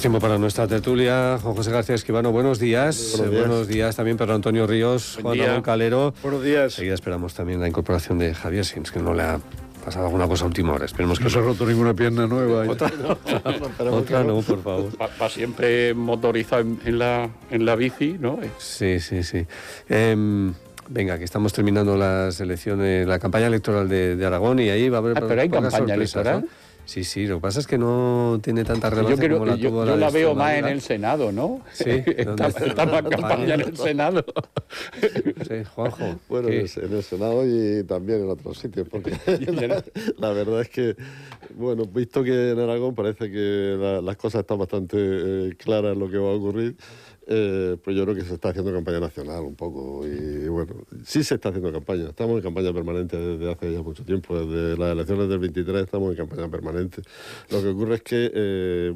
Tenemos tiempo para nuestra tertulia. Juan José García Escribano, buenos días. Buenos días también Pedro Antonio Ríos, Juan Ramón Calero. Buenos días. Enseguida esperamos también la incorporación de Javier Sins, que no le ha pasado alguna cosa a última hora. Esperemos que no se ha roto ninguna pierna nueva. Otra no, por favor. Va siempre motorizado en la bici, ¿no? Sí. Venga, que estamos terminando las elecciones, la campaña electoral de Aragón, y ahí va a haber... pero hay campaña electoral, ¿no? Sí, lo que pasa es que no tiene tanta relevancia como la tuvo yo la veo más en el Senado, ¿no? Sí. está más campaña en el Senado. Sí, Juanjo. Bueno, en el Senado y también en otros sitios, porque la verdad es que, bueno, visto que en Aragón parece que las cosas están bastante claras lo que va a ocurrir, pues yo creo que se está haciendo campaña nacional un poco, y bueno, sí se está haciendo campaña. Estamos en campaña permanente desde hace ya mucho tiempo, desde las elecciones del 23 estamos en campaña permanente. Lo que ocurre es que,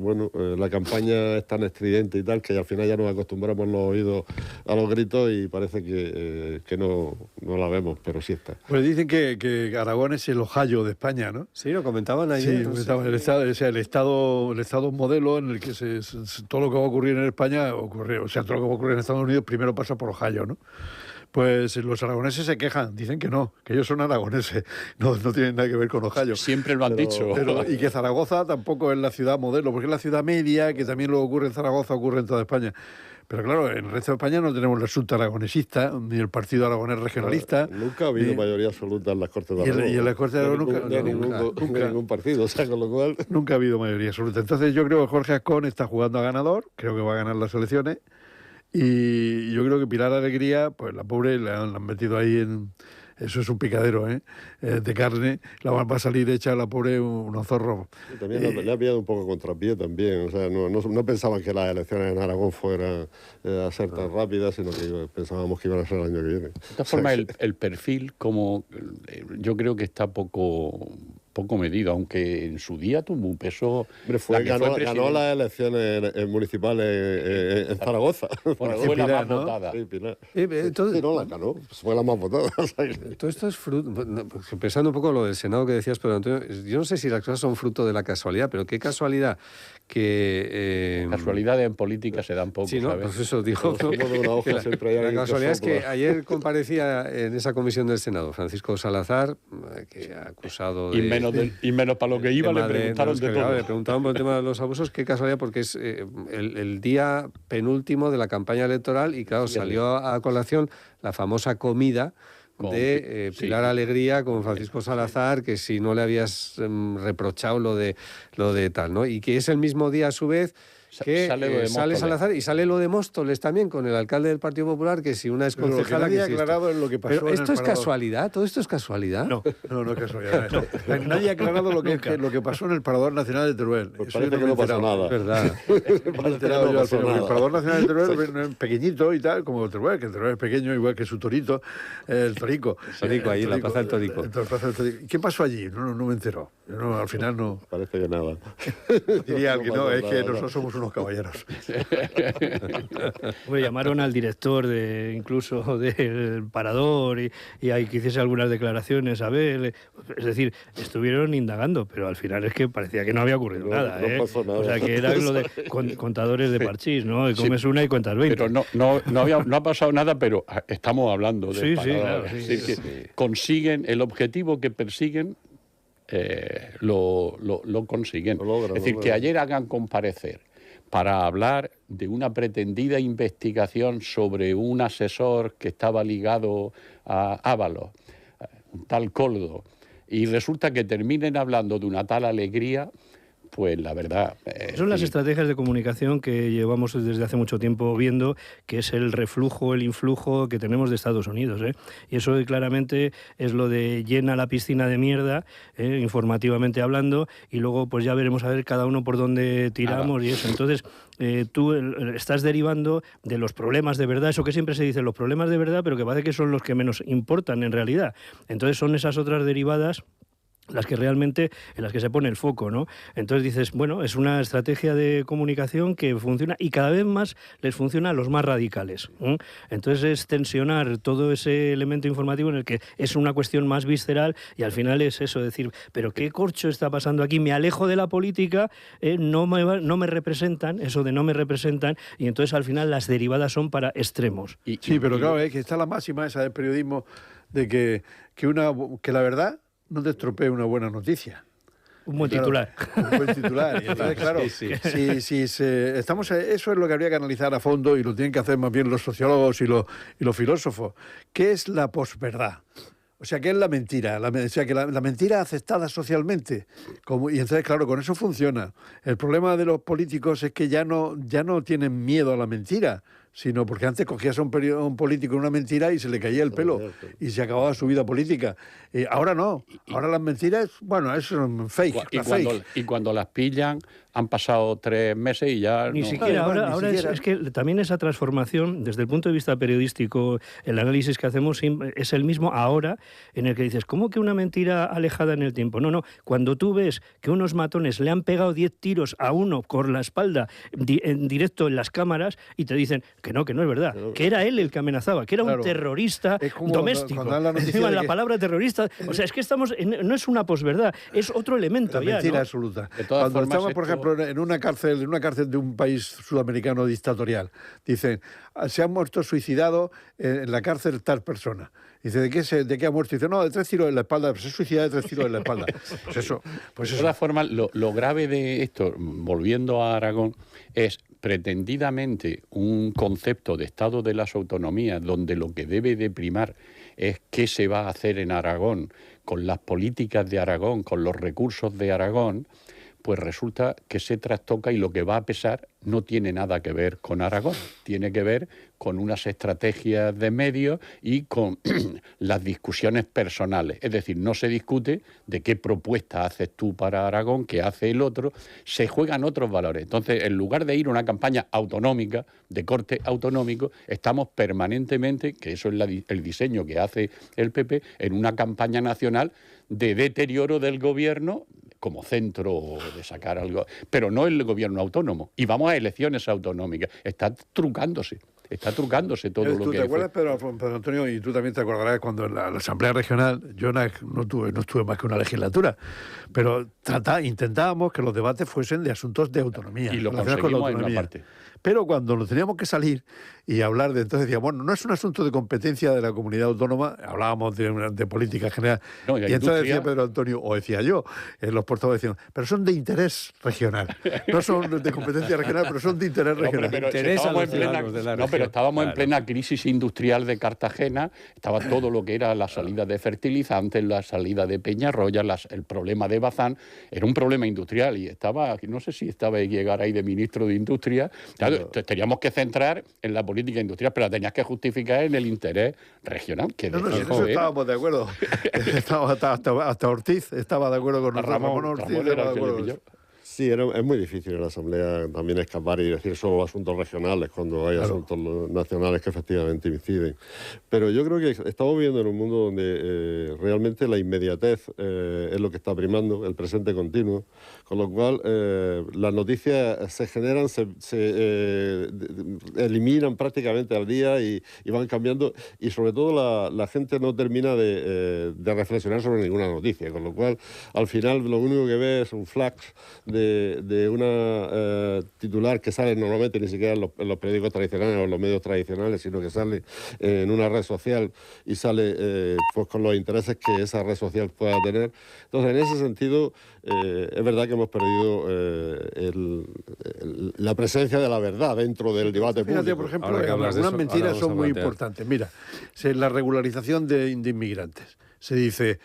la campaña es tan estridente y tal, que al final ya nos acostumbramos los oídos a los gritos y parece que no la vemos, pero sí está. Pues dicen que Aragón es el Ohio de España, ¿no? Sí, lo comentaban ayer. Sí, comentaban el estado modelo en el que todo lo que va a ocurrir en España ocurre. O sea, todo lo que va a ocurrir en Estados Unidos primero pasa por Ohio, ¿no? Pues los aragoneses se quejan, dicen que no, que ellos son aragoneses, no tienen nada que ver con Ohio. Siempre lo han dicho. Y que Zaragoza tampoco es la ciudad modelo, porque es la ciudad media, que también lo que ocurre en Zaragoza ocurre en toda España. Pero claro, en el resto de España no tenemos el asunto aragonesista, ni el partido aragonés regionalista. Nunca ha habido mayoría absoluta en las Cortes de Aragón. Y en las Cortes de Aragón nunca ningún partido, o sea, con lo cual... Nunca ha habido mayoría absoluta. Entonces yo creo que Jorge Azcón está jugando a ganador, creo que va a ganar las elecciones, y yo creo que Pilar Alegría, pues la pobre la han metido ahí en... Eso es un picadero, de carne. Va a salir hecha la pobre unos zorros. Y también le ha pillado un poco contrapié también. O sea, no pensaban que las elecciones en Aragón fueran a ser tan rápidas, sino que pensábamos que iban a ser el año que viene. De todas formas, el perfil, como yo creo que está poco medido, aunque en su día tuvo un peso... Hombre, ganó las elecciones municipales en Zaragoza. Fue la más votada. Sí, Pilar. Entonces, no, la ganó, fue la más votada. Todo esto es fruto... Pensando un poco lo del Senado que decías, pero Antonio, yo no sé si las cosas son fruto de la casualidad, pero qué casualidad que... Casualidades en política se dan poco, sí, ¿no? ¿sabes? Pues eso dijo. La casualidad es que ayer comparecía en esa comisión del Senado Francisco Salazar, que ha acusado de... Y menos para lo que iba, le preguntaron de todo. Le preguntaban por el tema de los abusos, qué casualidad, porque es el día penúltimo de la campaña electoral y claro, salió a colación la famosa comida de Pilar Alegría con Francisco Salazar, que si no le habías reprochado lo de tal, ¿no? Y que es el mismo día a su vez que sale Salazar y sale lo de Móstoles también con el alcalde del Partido Popular, que si una es concejala... Nadie ha aclarado en lo que pasó. Pero esto es casualidad, todo esto es casualidad. No es casualidad. Nadie ha aclarado lo que pasó en el Parador Nacional de Teruel. Pues parece que no pasó nada. Es verdad. Me he enterado yo al final. El Parador Nacional de Teruel es pequeñito y tal, como Teruel, que el Teruel es pequeño, igual que su torito, el Torico. Ahí en la Plaza del Torico. ¿Qué pasó allí? No me enteró. Al final no... Parece que nada. Diría alguien, es que nosotros somos unos caballeros. Bueno, llamaron al director incluso del Parador y ahí que hiciese algunas declaraciones a ver, es decir, estuvieron indagando, pero al final es que parecía que no había ocurrido nada, no pasó nada. O sea, que era lo de contadores de parchís, ¿no? Y comes una y cuentas 20. Pero no ha pasado nada, pero estamos hablando de claro, es decir, que consiguen el objetivo que persiguen, lo consiguen. Es decir, que ayer hagan comparecer para hablar de una pretendida investigación sobre un asesor que estaba ligado a Ábalos, un tal Coldo, y resulta que terminen hablando de una tal Alegría, pues la verdad... Son las estrategias de comunicación que llevamos desde hace mucho tiempo viendo, que es el reflujo, el influjo que tenemos de Estados Unidos, Y eso claramente es lo de llena la piscina de mierda, informativamente hablando, y luego pues ya veremos a ver cada uno por dónde tiramos y eso. Entonces, tú estás derivando de los problemas de verdad, eso que siempre se dice, los problemas de verdad, pero que parece que son los que menos importan en realidad. Entonces son esas otras derivadas las que realmente en las que se pone el foco, ¿no? Entonces dices, bueno, es una estrategia de comunicación que funciona y cada vez más les funciona a los más radicales, ¿eh? Entonces es tensionar todo ese elemento informativo en el que es una cuestión más visceral y al final es eso, decir, pero ¿qué corcho está pasando aquí? Me alejo de la política, no me representan, eso de no me representan, y entonces al final las derivadas son para extremos. Sí, pero claro, es que está la máxima esa del periodismo de que la verdad no te estropee una buena noticia. Un buen titular. Un buen titular. Y entonces, claro, eso es lo que habría que analizar a fondo y lo tienen que hacer más bien los sociólogos y los filósofos. ¿Qué es la posverdad? O sea, ¿qué es la mentira? O sea, que la mentira aceptada socialmente. Y entonces, claro, con eso funciona. El problema de los políticos es que ya no tienen miedo a la mentira, sino porque antes cogías a un político una mentira y se le caía el pelo y se acababa su vida política. Ahora no. Ahora las mentiras, bueno, eso es fake. Y cuando las pillan, han pasado 3 meses y ya Ni no... siquiera, ahora es que también esa transformación, desde el punto de vista periodístico, el análisis que hacemos es el mismo ahora, en el que dices, ¿cómo que una mentira alejada en el tiempo? No, cuando tú ves que unos matones le han pegado 10 tiros a uno por la espalda, en directo en las cámaras, y te dicen que no es verdad, que era él el que amenazaba, que era un terrorista doméstico. Encima la palabra terrorista, o sea, es que no es una posverdad, es otro elemento. La mentira absoluta. Cuando estamos, por ejemplo, en una cárcel de un país sudamericano dictatorial, dicen, se ha muerto suicidado en la cárcel tal persona. Dice, ¿de qué ha muerto? Dice, no, de 3 tiros en la espalda. Pues se suicida de 3 tiros en la espalda. Pues eso. De todas formas, lo grave de esto, volviendo a Aragón, es pretendidamente un concepto de Estado de las autonomías donde lo que debe de primar es qué se va a hacer en Aragón, con las políticas de Aragón, con los recursos de Aragón, pues resulta que se trastoca y lo que va a pesar no tiene nada que ver con Aragón, tiene que ver con unas estrategias de medios y con las discusiones personales. Es decir, no se discute de qué propuesta haces tú para Aragón, qué hace el otro, se juegan otros valores. Entonces, en lugar de ir a una campaña autonómica, de corte autonómico, estamos permanentemente, que eso es el diseño que hace el PP, en una campaña nacional de deterioro del gobierno como centro de sacar algo, pero no el gobierno autónomo. Y vamos a elecciones autonómicas. Está trucándose todo lo que... ¿Tú te acuerdas, Pedro Antonio, y tú también te acordarás cuando en la Asamblea Regional, yo no estuve más que una legislatura, pero intentábamos que los debates fuesen de asuntos de autonomía. Y lo conseguimos en una parte. Pero cuando nos teníamos que salir y hablar de... Entonces decía, bueno, no es un asunto de competencia de la comunidad autónoma, hablábamos de política general. No, y entonces decía Pedro Antonio, o decía yo, los portavoces decían, pero son de interés regional. No son de competencia regional, pero son de interés regional. Pero estábamos en plena crisis industrial de Cartagena, estaba todo lo que era la salida de fertilizantes, la salida de Peñarroya, el problema de Bazán, era un problema industrial y no sé si estaba llegar ahí de ministro de Industria. Claro, teníamos que centrar en la política industrial, pero la tenías que justificar en el interés regional. Que en eso estábamos de acuerdo. hasta Ortiz estaba de acuerdo con Ramón Ortiz. Sí, es muy difícil en la Asamblea también escapar y decir solo asuntos regionales cuando hay asuntos nacionales que efectivamente inciden. Pero yo creo que estamos viviendo en un mundo donde realmente la inmediatez es lo que está primando, el presente continuo, con lo cual las noticias se generan, se eliminan prácticamente al día y van cambiando, y sobre todo la gente no termina de reflexionar sobre ninguna noticia, con lo cual al final lo único que ve es un flash de una titular que sale normalmente ni siquiera en los periódicos tradicionales o en los medios tradicionales, sino que sale en una red social y sale pues con los intereses que esa red social pueda tener. Entonces, en ese sentido, es verdad que hemos perdido la presencia de la verdad dentro del debate público. Fíjate, por ejemplo, algunas mentiras son muy importantes. Mira, la regularización de inmigrantes. Se dice,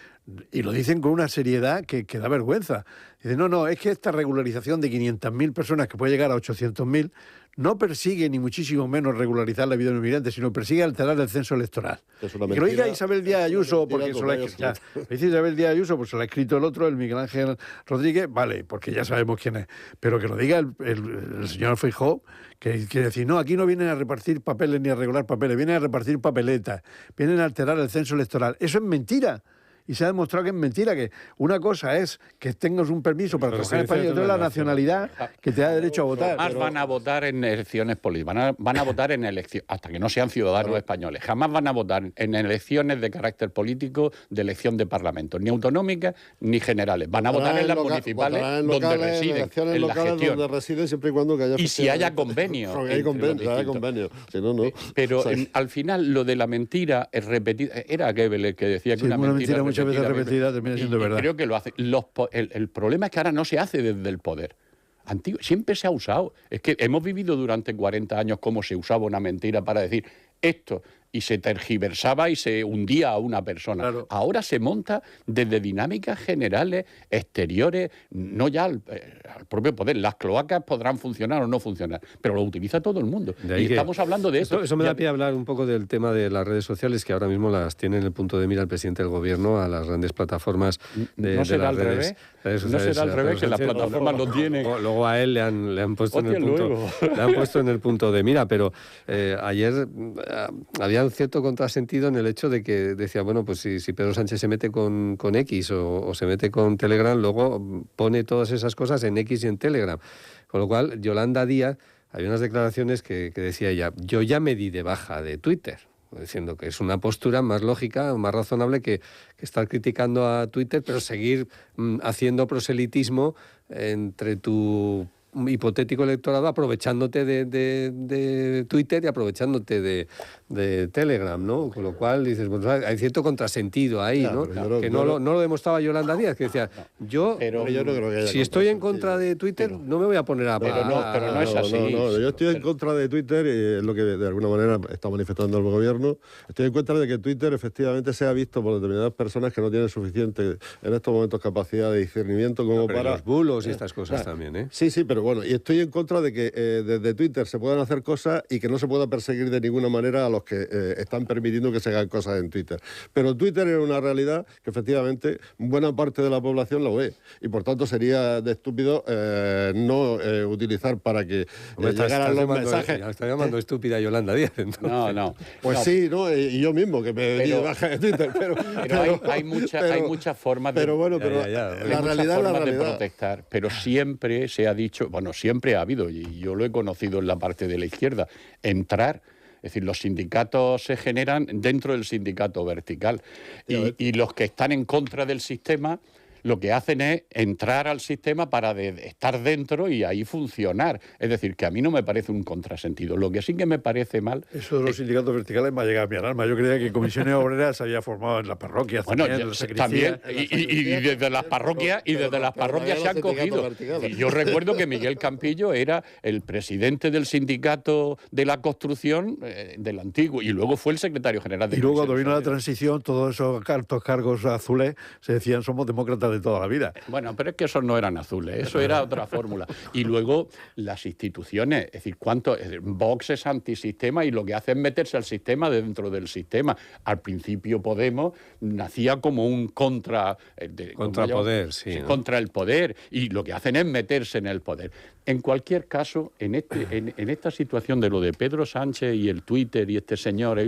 y lo dicen con una seriedad que da vergüenza. Dice, no, es que esta regularización de 500.000 personas que puede llegar a 800.000 no persigue ni muchísimo menos regularizar la vida de un inmigrante, sino persigue alterar el censo electoral. Que lo diga Isabel Díaz Ayuso, porque se lo ha escrito. Dice Isabel Díaz Ayuso, pues se lo ha escrito el otro, el Miguel Ángel Rodríguez, vale, porque ya sabemos quién es. Pero que lo diga el señor Feijóo, que quiere decir, no, aquí no vienen a repartir papeles ni a regular papeles, vienen a repartir papeletas, vienen a alterar el censo electoral. Eso es mentira. y se ha demostrado que es mentira, que una cosa es que tengas un permiso para trabajar en España y otra es la nacionalidad que te da derecho a votar. Jamás van a votar en elecciones políticas, van a votar en elecciones, hasta que no sean ciudadanos españoles, jamás van a votar en elecciones de carácter político, de elección de parlamento, ni autonómicas ni generales. Van a votar en las municipales donde residen, en la gestión. Donde residen, siempre y cuando haya... Y si haya convenio. Hay convenio. Si no, no. Pero al final lo de la mentira es repetida. Era Goebbels el que decía que una mentira muchas veces repetida termina siendo verdad. Creo que lo hace. El problema es que ahora no se hace desde el poder. Antiguo, siempre se ha usado. Es que hemos vivido durante 40 años cómo se usaba una mentira para decir esto, y se tergiversaba y se hundía a una persona. Claro. Ahora se monta desde dinámicas generales, exteriores, no ya al propio poder. Las cloacas podrán funcionar o no funcionar, pero lo utiliza todo el mundo. Y estamos hablando de eso. Eso me da pie a hablar un poco del tema de las redes sociales, que ahora mismo las tiene en el punto de mira el presidente del gobierno, a las grandes plataformas de las redes. ¿No será al revés que las plataformas lo tienen? Luego a él le han puesto en el punto de mira, pero ayer había un cierto contrasentido en el hecho de que decía, bueno, pues si Pedro Sánchez se mete con X o se mete con Telegram, luego pone todas esas cosas en X y en Telegram. Con lo cual, Yolanda Díaz, hay unas declaraciones que decía ella, yo ya me di de baja de Twitter, diciendo que es una postura más lógica, más razonable que estar criticando a Twitter, pero seguir haciendo proselitismo entre tu hipotético electorado, aprovechándote de Twitter y aprovechándote de Telegram, ¿no? Con lo cual dices, bueno, hay cierto contrasentido ahí, ¿no? Que no lo demostraba Yolanda Díaz, que decía, yo no creo que si estoy en contra de Twitter, no me voy a poner a... Pero no es así. Yo estoy en contra de Twitter, y es lo que de alguna manera está manifestando el gobierno. Estoy en contra de que Twitter efectivamente sea visto por determinadas personas que no tienen suficiente, en estos momentos, capacidad de discernimiento como para... los bulos y estas cosas también, ¿eh? Sí, pero bueno, y estoy en contra de que desde Twitter se puedan hacer cosas y que no se pueda perseguir de ninguna manera a los que están permitiendo que se hagan cosas en Twitter. Pero Twitter es una realidad que efectivamente buena parte de la población lo ve, y por tanto sería de estúpido no utilizar para que llegaran los mensajes. Está llamando estúpida a Yolanda Díaz. Entonces. No. Pues sí, ¿no? Y yo mismo que me di de baja de Twitter. Pero hay muchas formas de... Pero bueno, la realidad es la realidad. De protestar, pero siempre se ha dicho, bueno, siempre ha habido, y yo lo he conocido en la parte de la izquierda, entrar... Es decir, los sindicatos se generan dentro del sindicato vertical y los que están en contra del sistema lo que hacen es entrar al sistema para estar dentro y ahí funcionar. Es decir, que a mí no me parece un contrasentido. Lo que sí que me parece mal... Eso de los sindicatos verticales me ha llegado a mi alma. Yo creía que comisiones obreras se había formado en las parroquias. Bueno, también y desde las parroquias se han cogido. Y yo recuerdo que Miguel Campillo era el presidente del sindicato de la construcción del antiguo, y luego fue el secretario general de... Y luego cuando vino la transición, todos esos altos cargos azules se decían somos demócratas de toda la vida. Bueno, pero es que esos no eran azules, eso era otra fórmula. Y luego las instituciones, es decir, Vox es antisistema y lo que hace es meterse al sistema dentro del sistema. Al principio Podemos nacía como un contrapoder, sí, ¿no? Contra el poder, y lo que hacen es meterse en el poder. En cualquier caso, en esta situación de lo de Pedro Sánchez y el Twitter y este señor,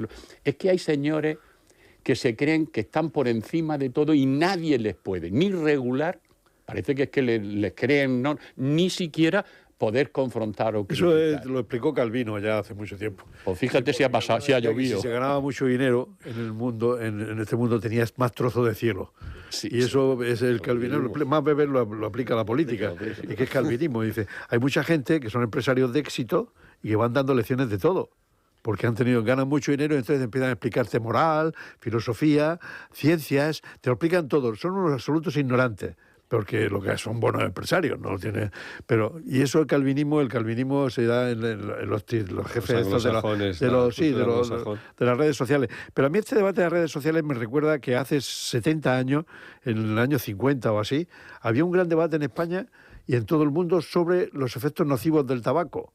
es que hay señores que se creen que están por encima de todo y nadie les puede ni regular, parece que es que les creen, no, ni siquiera poder confrontar o criticar. Eso lo explicó Calvino ya hace mucho tiempo. Pues fíjate si ha pasado, si ha llovido. Si se ganaba mucho dinero en el mundo, en este mundo tenías más trozos de cielo. Sí, y eso es el calvinismo. Más Weber lo aplica a la política. Y que es calvinismo. Dice, hay mucha gente que son empresarios de éxito y que van dando lecciones de todo. Porque ganan mucho dinero y entonces empiezan a explicarte moral, filosofía, ciencias, te lo explican todo. Son unos absolutos ignorantes, porque lo que son buenos empresarios, no tiene. Y eso el calvinismo se da en los jefes estos de las redes sociales. Pero a mí este debate de las redes sociales me recuerda que hace 70 años, en el año 50 o así, había un gran debate en España y en todo el mundo sobre los efectos nocivos del tabaco.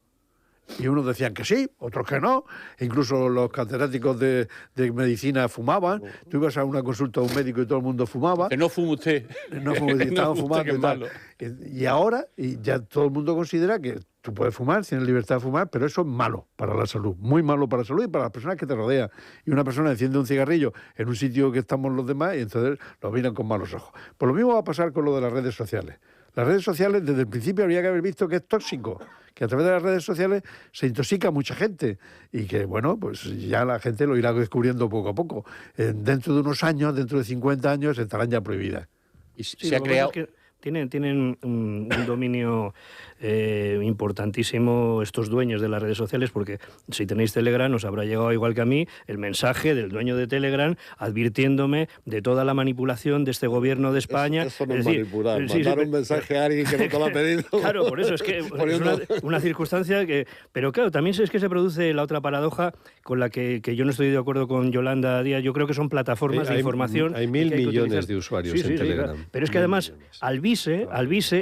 Y unos decían que sí, otros que no. Incluso los catedráticos de medicina fumaban. Tú ibas a una consulta a un médico y todo el mundo fumaba. Que no fuma usted. No fuma usted, estaban fumando y tal. Y ahora ya todo el mundo considera que tú puedes fumar, tienes libertad de fumar, pero eso es malo para la salud, muy malo para la salud y para las personas que te rodean. Y una persona enciende un cigarrillo en un sitio que estamos los demás y entonces lo miran con malos ojos. Pues lo mismo va a pasar con lo de las redes sociales. Las redes sociales, desde el principio habría que haber visto que es tóxico, que a través de las redes sociales se intoxica mucha gente y que, bueno, pues ya la gente lo irá descubriendo poco a poco. Dentro de unos años, dentro de 50 años, estarán ya prohibidas. Y se ha creado... Tienen un dominio importantísimo estos dueños de las redes sociales, porque si tenéis Telegram os habrá llegado, igual que a mí, el mensaje del dueño de Telegram advirtiéndome de toda la manipulación de este gobierno de España. Eso no es manipular, mandar un mensaje a alguien que no te lo ha pedido. Claro, por eso es que es una circunstancia que... Pero claro, también es que se produce la otra paradoja con la que yo no estoy de acuerdo con Yolanda Díaz. Yo creo que son plataformas de información. Hay 1.000 millones de usuarios en Telegram. Claro. Pero es que además, Alvise,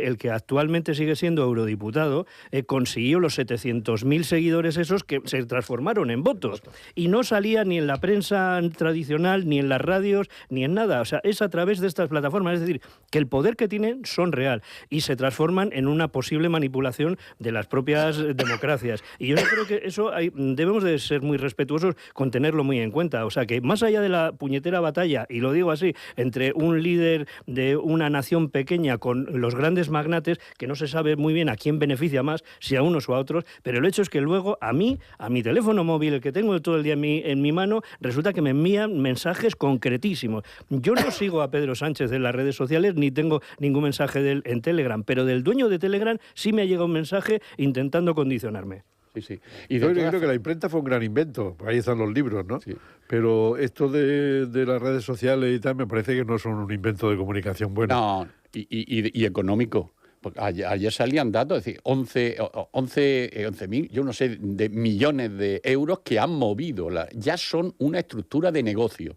el que actualmente sigue siendo eurodiputado, consiguió los 700.000 seguidores esos que se transformaron en votos. Y no salía ni en la prensa tradicional, ni en las radios, ni en nada. O sea, es a través de estas plataformas. Es decir, que el poder que tienen son real y se transforman en una posible manipulación de las propias democracias. Y yo creo que eso debemos de ser muy respetuosos con tenerlo muy en cuenta. O sea, que más allá de la puñetera batalla, y lo digo así, entre un líder de una nación pequeña con los grandes magnates, que no se sabe muy bien a quién beneficia más, si a unos o a otros, pero el hecho es que luego a mi teléfono móvil, el que tengo todo el día en mi mano, resulta que me envían mensajes concretísimos. Yo no sigo a Pedro Sánchez en las redes sociales, ni tengo ningún mensaje de él en Telegram, pero del dueño de Telegram sí me ha llegado un mensaje intentando condicionarme. Sí. Y yo creo que la imprenta fue un gran invento, ahí están los libros, ¿no? Sí. Pero esto de las redes sociales y tal, me parece que no son un invento de comunicación bueno. No, y económico. Porque ayer salían datos, es decir, 11.000, yo no sé, de millones de euros que han movido. Ya son una estructura de negocio.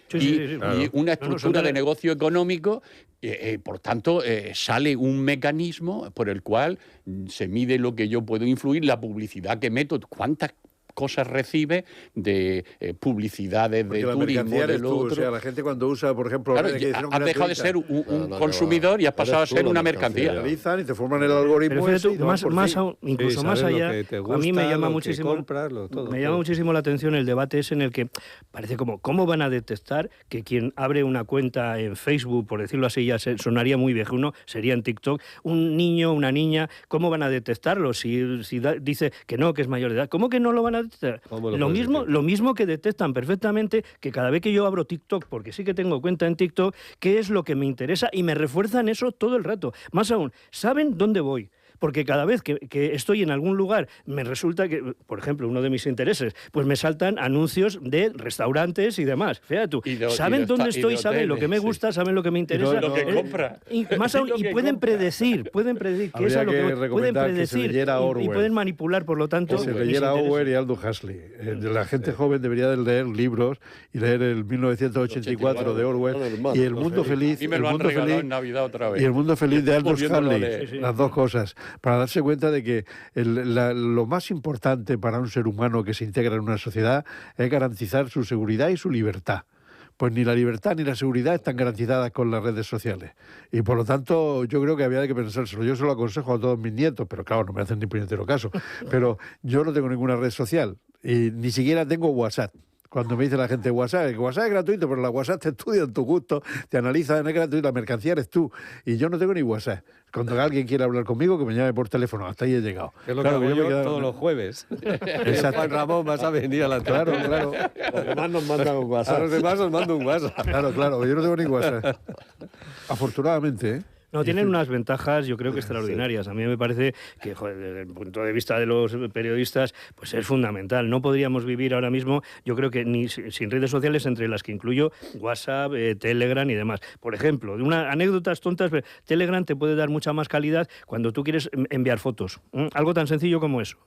Sí, claro. Y una estructura de negocio económico, por tanto, sale un mecanismo por el cual se mide lo que yo puedo influir, la publicidad que meto, cuántas cosas recibe de publicidades, porque de turismo, de lo otro. O sea, la gente cuando usa, por ejemplo... Claro, has dejado de ser un consumidor y has pasado a ser una mercancía. Te analizan y te forman el algoritmo. Incluso más allá, gusta, a mí me llama muchísimo, llama muchísimo la atención el debate ese en el que parece como, ¿cómo van a detectar que quien abre una cuenta en Facebook, por decirlo así, ya sonaría muy viejuno, sería en TikTok, un niño, una niña, ¿cómo van a detectarlo? Si dice que no, que es mayor de edad, ¿cómo que no lo van a detectar? Lo mismo que detectan perfectamente que cada vez que yo abro TikTok, porque sí que tengo cuenta en TikTok, qué es lo que me interesa y me refuerzan eso todo el rato. Más aún, saben dónde voy. Porque cada vez que estoy en algún lugar, me resulta que, por ejemplo, uno de mis intereses, pues me saltan anuncios de restaurantes y demás. Fíjate tú, saben dónde estoy, saben lo que me gusta, saben lo que me interesa. Lo que compra. Y más aún, y pueden predecir que es lo que pueden predecir y pueden manipular, por lo tanto. Que se leyera Orwell y Aldous Huxley. La gente joven debería de leer libros y leer el 1984 de Orwell y El Mundo Feliz. Y me lo han regalado en Navidad otra vez. Y El Mundo Feliz de Aldous Huxley. Las dos cosas. Para darse cuenta de que lo más importante para un ser humano que se integra en una sociedad es garantizar su seguridad y su libertad. Pues ni la libertad ni la seguridad están garantizadas con las redes sociales. Y por lo tanto, yo creo que había que pensárselo. Yo se lo aconsejo a todos mis nietos, pero claro, no me hacen ni puñetero caso. Pero yo no tengo ninguna red social y ni siquiera tengo WhatsApp. Cuando me dice la gente WhatsApp es gratuito, pero la WhatsApp te estudia en tu gusto, te analiza, es gratuito, la mercancía eres tú. Y yo no tengo ni WhatsApp. Cuando alguien quiere hablar conmigo, que me llame por teléfono. Hasta ahí he llegado. Es lo que hago yo todos los jueves. Exacto. Juan Ramón, vas a venir a la tarde. Claro. Los demás nos mandan un WhatsApp. A los demás os mando un WhatsApp. Claro, yo no tengo ni WhatsApp. Afortunadamente, ¿eh? No, tienen unas ventajas, yo creo que extraordinarias. A mí me parece que, desde el punto de vista de los periodistas, pues es fundamental. No podríamos vivir ahora mismo, yo creo que ni sin redes sociales, entre las que incluyo WhatsApp, Telegram y demás. Por ejemplo, anécdotas tontas, pero Telegram te puede dar mucha más calidad cuando tú quieres enviar fotos. Algo tan sencillo como eso.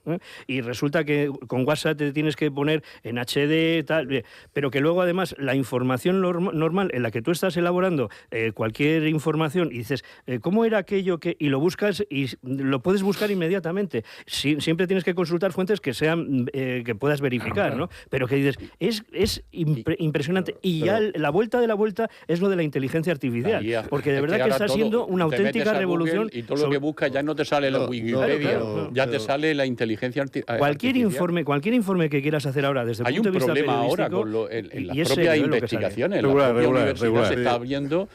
Y resulta que con WhatsApp te tienes que poner en HD, tal, pero que luego además la información normal en la que tú estás elaborando cualquier información y dices, ¿cómo era aquello que...? Y lo buscas y lo puedes buscar inmediatamente. Siempre tienes que consultar fuentes que sean que puedas verificar, ¿no? Pero que dices, es impresionante. Y ya la vuelta de la vuelta es lo de la inteligencia artificial. Porque de verdad que está siendo una auténtica revolución. Y todo lo que buscas ya no te sale la Wikipedia, ya te sale la inteligencia artificial. Cualquier informe que quieras hacer ahora desde el punto de vista periodístico... Hay un problema ahora en las propias investigaciones. En la propia universidad se está viendo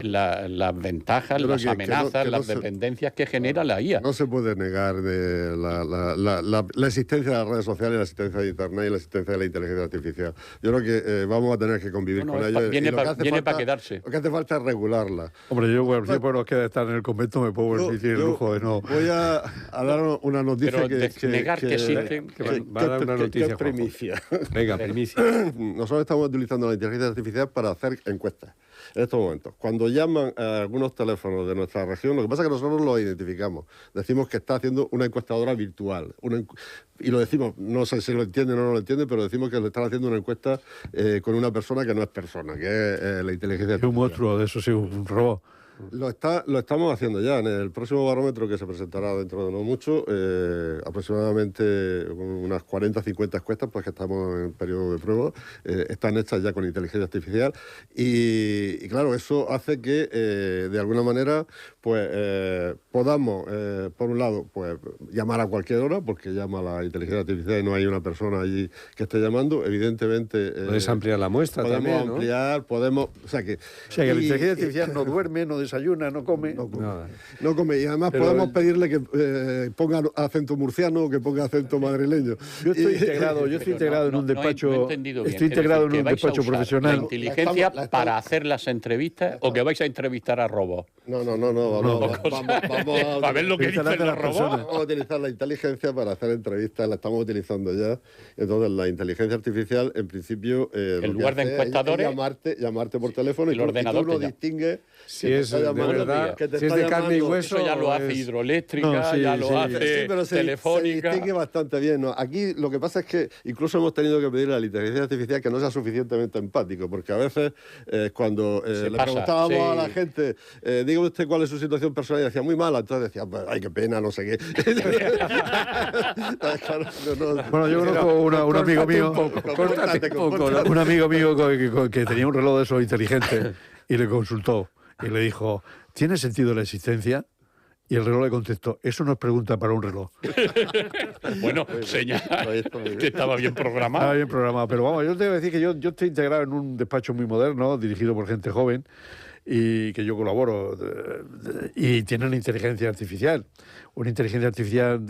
las ventajas, las amenazas, las dependencias que genera la IA. No se puede negar la existencia de las redes sociales, la existencia de Internet y la existencia de la inteligencia artificial. Yo creo que vamos a tener que convivir con ello. Viene para quedarse. Lo que hace falta es regularla. Hombre, yo por tiempo nos queda estar en el convento, me puedo permitir el lujo de no... Voy a dar una noticia negar que existen. Va a dar una noticia, primicia. Venga, primicia. Nosotros estamos utilizando la inteligencia artificial para hacer encuestas. En estos momentos, cuando llaman a algunos teléfonos de nuestra región, lo que pasa es que nosotros los identificamos. Decimos que está haciendo una encuestadora virtual. Y lo decimos, no sé si lo entienden o no lo entienden, pero decimos que le están haciendo una encuesta con una persona que no es persona, que es la inteligencia artificial. Es un monstruo, de eso sí, un robot. Lo estamos haciendo ya. En el próximo barómetro que se presentará dentro de no mucho, aproximadamente unas 40-50 encuestas, pues que estamos en periodo de prueba, están hechas ya con inteligencia artificial y claro, eso hace que de alguna manera pues podamos, por un lado, pues llamar a cualquier hora, porque llama la inteligencia artificial y no hay una persona allí que esté llamando. Evidentemente... puedes ampliar la muestra podemos también, ¿no? Ampliar, podemos... O sea que la inteligencia artificial no duerme, no desayuna, no come. No come. Y además podemos pedirle que ponga acento murciano o que ponga acento madrileño. Yo estoy integrado en un despacho. Estoy integrado en un despacho profesional. ¿La inteligencia para hacer las entrevistas o que vais a entrevistar a robots? No. Vamos a ver lo que dicen los robots. Vamos a utilizar la inteligencia para hacer entrevistas, la estamos utilizando ya. Entonces, la inteligencia artificial, en principio, en lugar de encuestadores, llamarte por teléfono el ordenador tú lo distingues. Si es de verdad, si es de carne y hueso. Eso ya lo hace Hidroeléctrica, ya lo hace Telefónica. Se distingue bastante bien, ¿no? Aquí lo que pasa es que incluso hemos tenido que pedirle a la inteligencia artificial que no sea suficientemente empático, porque a veces cuando le preguntábamos a la gente, dígame usted cuál es su situación personal, y decía muy mala, entonces decía, ay, qué pena, no sé qué. Bueno, yo conozco un amigo mío, un amigo mío que tenía un reloj de esos inteligentes y le consultó y le dijo, ¿tiene sentido la existencia? Y el reloj le contestó, eso no es pregunta para un reloj. Bueno, señal que estaba bien programado. Estaba bien programado, pero vamos, yo te voy a decir que yo estoy integrado en un despacho muy moderno, dirigido por gente joven, y que yo colaboro, y tienen inteligencia artificial, una inteligencia artificial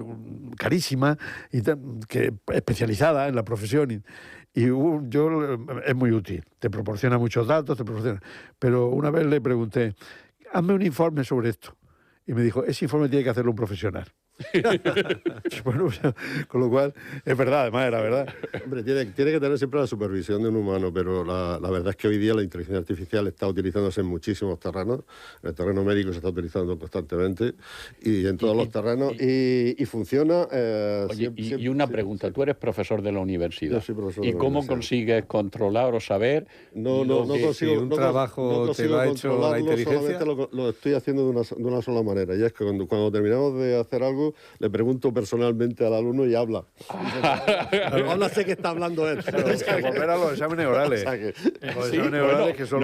carísima, y que especializada en la profesión, y es muy útil, te proporciona muchos datos, pero una vez le pregunté, hazme un informe sobre esto, y me dijo, ese informe tiene que hacerlo un profesional. Bueno, con lo cual, es verdad, además era verdad. Hombre, tiene que tener siempre la supervisión de un humano, pero la verdad es que hoy día la inteligencia artificial está utilizándose en muchísimos terrenos. En el terreno médico se está utilizando constantemente y en todos los terrenos y funciona. Oye, y una pregunta, tú eres profesor de la universidad. Yo soy profesor ¿Y de la cómo universidad. consigues controlar o saber? No consigo. Si un trabajo te lo ha hecho la inteligencia. Solamente lo estoy haciendo de una sola manera, y es que cuando terminamos de hacer algo, le pregunto personalmente al alumno y habla. Habla, sé que está hablando él. Volver a los exámenes orales.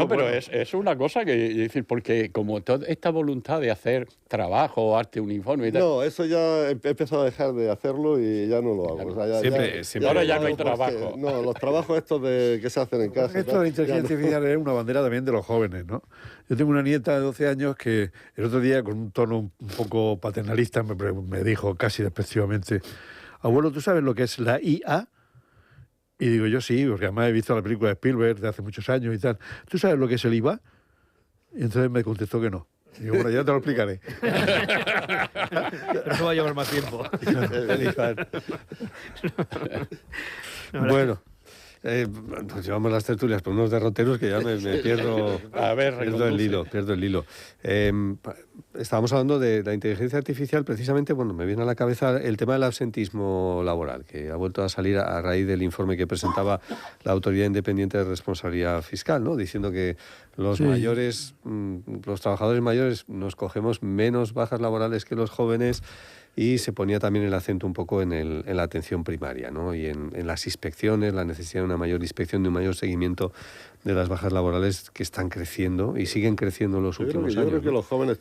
Pero es una cosa que decir, porque como toda esta voluntad de hacer trabajo, arte, uniforme y tal. No, eso ya he empezado a dejar de hacerlo y ya no lo hago. O sea, siempre ahora ya no hay trabajo. No, los trabajos estos que se hacen en casa. Esto de inteligencia artificial es una bandera también de los jóvenes, ¿no? Yo tengo una nieta de 12 años que el otro día, con un tono un poco paternalista, me dijo casi despectivamente, abuelo, ¿tú sabes lo que es la IA? Y digo, yo sí, porque además he visto la película de Spielberg de hace muchos años y tal. ¿Tú sabes lo que es el IVA? Y entonces me contestó que no. Y digo, bueno, ya te lo explicaré. Pero eso va a llevar más tiempo. Bueno. Pues llevamos las tertulias por unos derroteros que ya me pierdo, pierdo el hilo. Estábamos hablando de la inteligencia artificial, precisamente, bueno, me viene a la cabeza el tema del absentismo laboral, que ha vuelto a salir a raíz del informe que presentaba la Autoridad Independiente de Responsabilidad Fiscal, ¿no? Diciendo que los mayores, los trabajadores mayores nos cogemos menos bajas laborales que los jóvenes, y se ponía también el acento un poco en la atención primaria, ¿no? Y en las inspecciones, la necesidad de una mayor inspección, de un mayor seguimiento de las bajas laborales que están creciendo y siguen creciendo en los últimos años. Yo creo que los jóvenes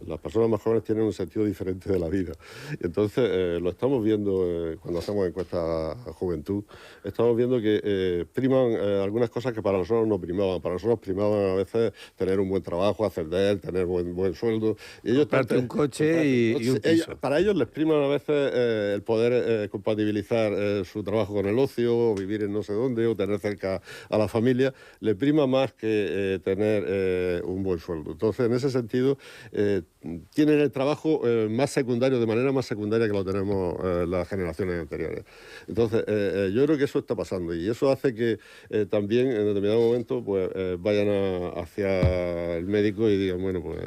las personas más jóvenes tienen un sentido diferente de la vida. Y entonces lo estamos viendo cuando hacemos encuestas a juventud, estamos viendo que priman algunas cosas que para nosotros no primaban. Para nosotros primaban a veces tener un buen trabajo, ascender, tener buen sueldo. Y ellos un coche y un piso. Para ellos les priman a veces el poder compatibilizar su trabajo con el ocio, o vivir en no sé dónde, o tener cerca a la familia. Le prima más que tener un buen sueldo. Entonces, en ese sentido, tienen el trabajo más secundario, de manera más secundaria que lo tenemos las generaciones anteriores. Entonces, yo creo que eso está pasando, y eso hace que también en determinado momento pues vayan hacia el médico y digan, bueno, pues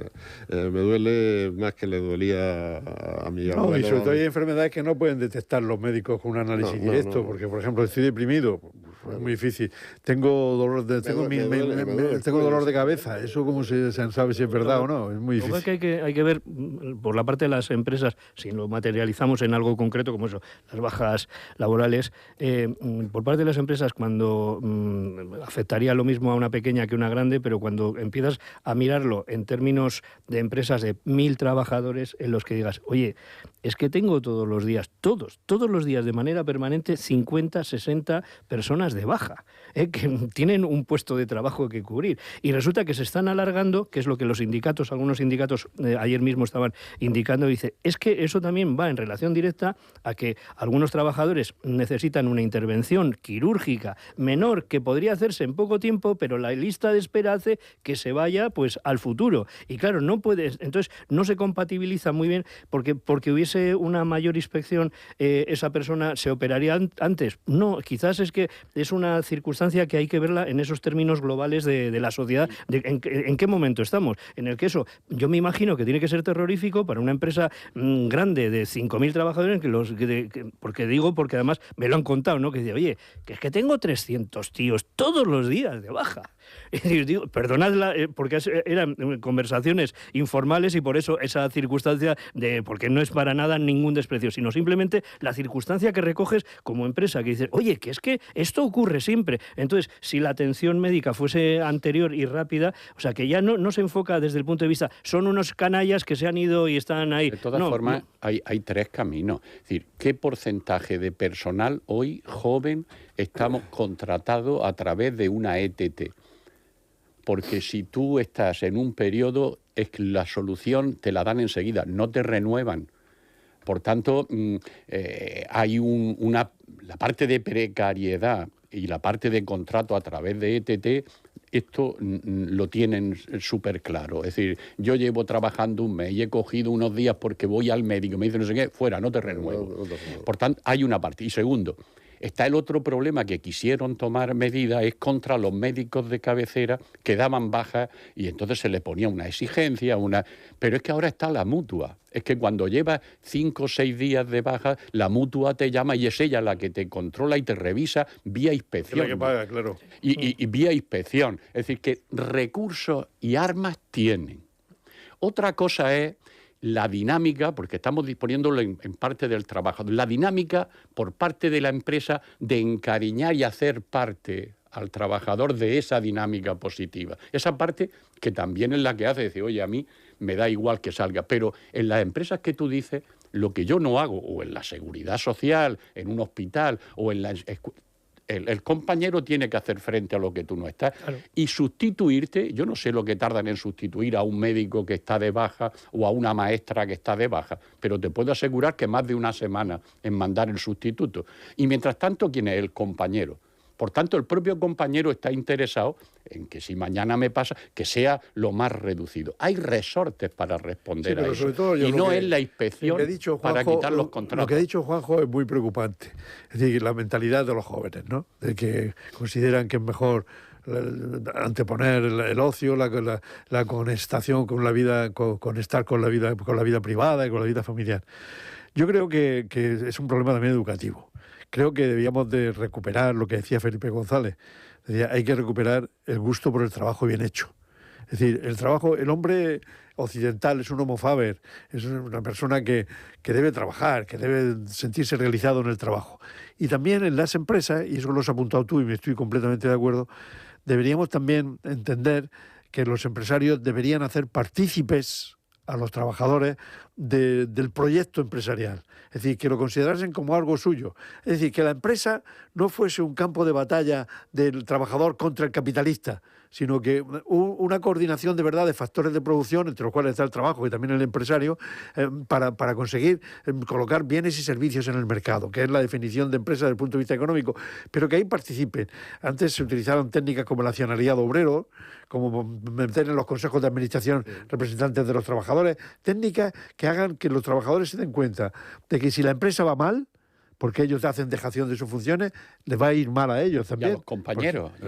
me duele más que le dolía a mi abuelo. No, y sobre todo hay enfermedades que no pueden detectar los médicos con un análisis directo, porque, por ejemplo, estoy deprimido, es muy difícil. Tengo dolor de cabeza. Eso cómo se sabe si es verdad o no. Es muy difícil. Hay que ver por la parte de las empresas, si lo materializamos en algo concreto como eso, las bajas laborales, por parte de las empresas, cuando afectaría lo mismo a una pequeña que a una grande, pero cuando empiezas a mirarlo en términos de empresas de 1.000 trabajadores, en los que digas, oye, es que tengo todos los días, todos los días de manera permanente 50, 60 personas de baja, que tienen un puesto de trabajo que cubrir. Y resulta que se están alargando, que es lo que los sindicatos, algunos sindicatos ayer mismo estaban indicando, dice, es que eso también va en relación directa a que algunos trabajadores necesitan una intervención quirúrgica menor que podría hacerse en poco tiempo, pero la lista de espera hace que se vaya pues al futuro. Y claro, no puedes, entonces no se compatibiliza muy bien porque hubiese una mayor inspección, esa persona se operaría antes. No, quizás es que es una circunstancia que hay que verla en esos términos globales de la sociedad, en qué momento estamos, en el que eso, yo me imagino que tiene que ser terrorífico para una empresa grande de 5.000 trabajadores, porque además me lo han contado, ¿no? Que dice, oye, que es que tengo 300 tíos todos los días de baja. Y digo, perdonadla, porque eran conversaciones informales y por eso esa circunstancia porque no es para nada ningún desprecio, sino simplemente la circunstancia que recoges como empresa, que dices, oye, que es que esto ocurre siempre. Entonces, si la atención médica fuese anterior y rápida, o sea, que ya no se enfoca desde el punto de vista, son unos canallas que se han ido y están ahí. De todas formas, hay tres caminos. Es decir, ¿qué porcentaje de personal hoy joven estamos contratados a través de una ETT? Porque si tú estás en un periodo, es que la solución te la dan enseguida, no te renuevan. Por tanto, hay la parte de precariedad y la parte de contrato a través de ETT, esto lo tienen súper claro. Es decir, yo llevo trabajando un mes y he cogido unos días porque voy al médico, me dice no sé qué, fuera, no te renuevo. Por tanto, hay una parte. Y segundo, está el otro problema que quisieron tomar medidas, es contra los médicos de cabecera que daban bajas y entonces se le ponía una exigencia, pero es que ahora está la mutua. Es que cuando llevas 5 o 6 días de baja, la mutua te llama y es ella la que te controla y te revisa vía inspección. Es la que paga, claro. Y vía inspección. Es decir, que recursos y armas tienen. Otra cosa es la dinámica, porque estamos disponiéndolo en parte del trabajo, la dinámica por parte de la empresa de encariñar y hacer parte al trabajador de esa dinámica positiva. Esa parte que también es la que hace decir, oye, a mí me da igual que salga, pero en las empresas que tú dices, lo que yo no hago, o en la seguridad social, en un hospital, o en la el compañero tiene que hacer frente a lo que tú no estás. Claro. Y sustituirte, yo no sé lo que tardan en sustituir a un médico que está de baja o a una maestra que está de baja, pero te puedo asegurar que más de una semana en mandar el sustituto. Y mientras tanto, ¿quién es el compañero? Por tanto, el propio compañero está interesado en que si mañana me pasa, que sea lo más reducido. Hay resortes para responder a eso. Y no es la inspección para quitar los contratos. Lo que ha dicho Juanjo es muy preocupante. Es decir, la mentalidad de los jóvenes, ¿no? De que consideran que es mejor anteponer el ocio, la conestación con la vida, conectar con la vida privada y con la vida familiar. Yo creo que es un problema también educativo. Creo que debíamos de recuperar lo que decía Felipe González. Decía, hay que recuperar el gusto por el trabajo bien hecho. Es decir, el hombre occidental es un homo faber, es una persona que debe trabajar, que debe sentirse realizado en el trabajo. Y también en las empresas, y eso lo has apuntado tú y me estoy completamente de acuerdo, deberíamos también entender que los empresarios deberían hacer partícipes a los trabajadores del proyecto empresarial. Es decir, que lo considerasen como algo suyo. Es decir, que la empresa no fuese un campo de batalla del trabajador contra el capitalista, sino que una coordinación de verdad de factores de producción, entre los cuales está el trabajo y también el empresario, para conseguir colocar bienes y servicios en el mercado, que es la definición de empresa desde el punto de vista económico, pero que ahí participen. Antes se utilizaban técnicas como el accionariado obrero, como meter en los consejos de administración representantes de los trabajadores, técnicas que hagan que los trabajadores se den cuenta de que si la empresa va mal, porque ellos hacen dejación de sus funciones, les va a ir mal a ellos también. Y a los compañeros. Y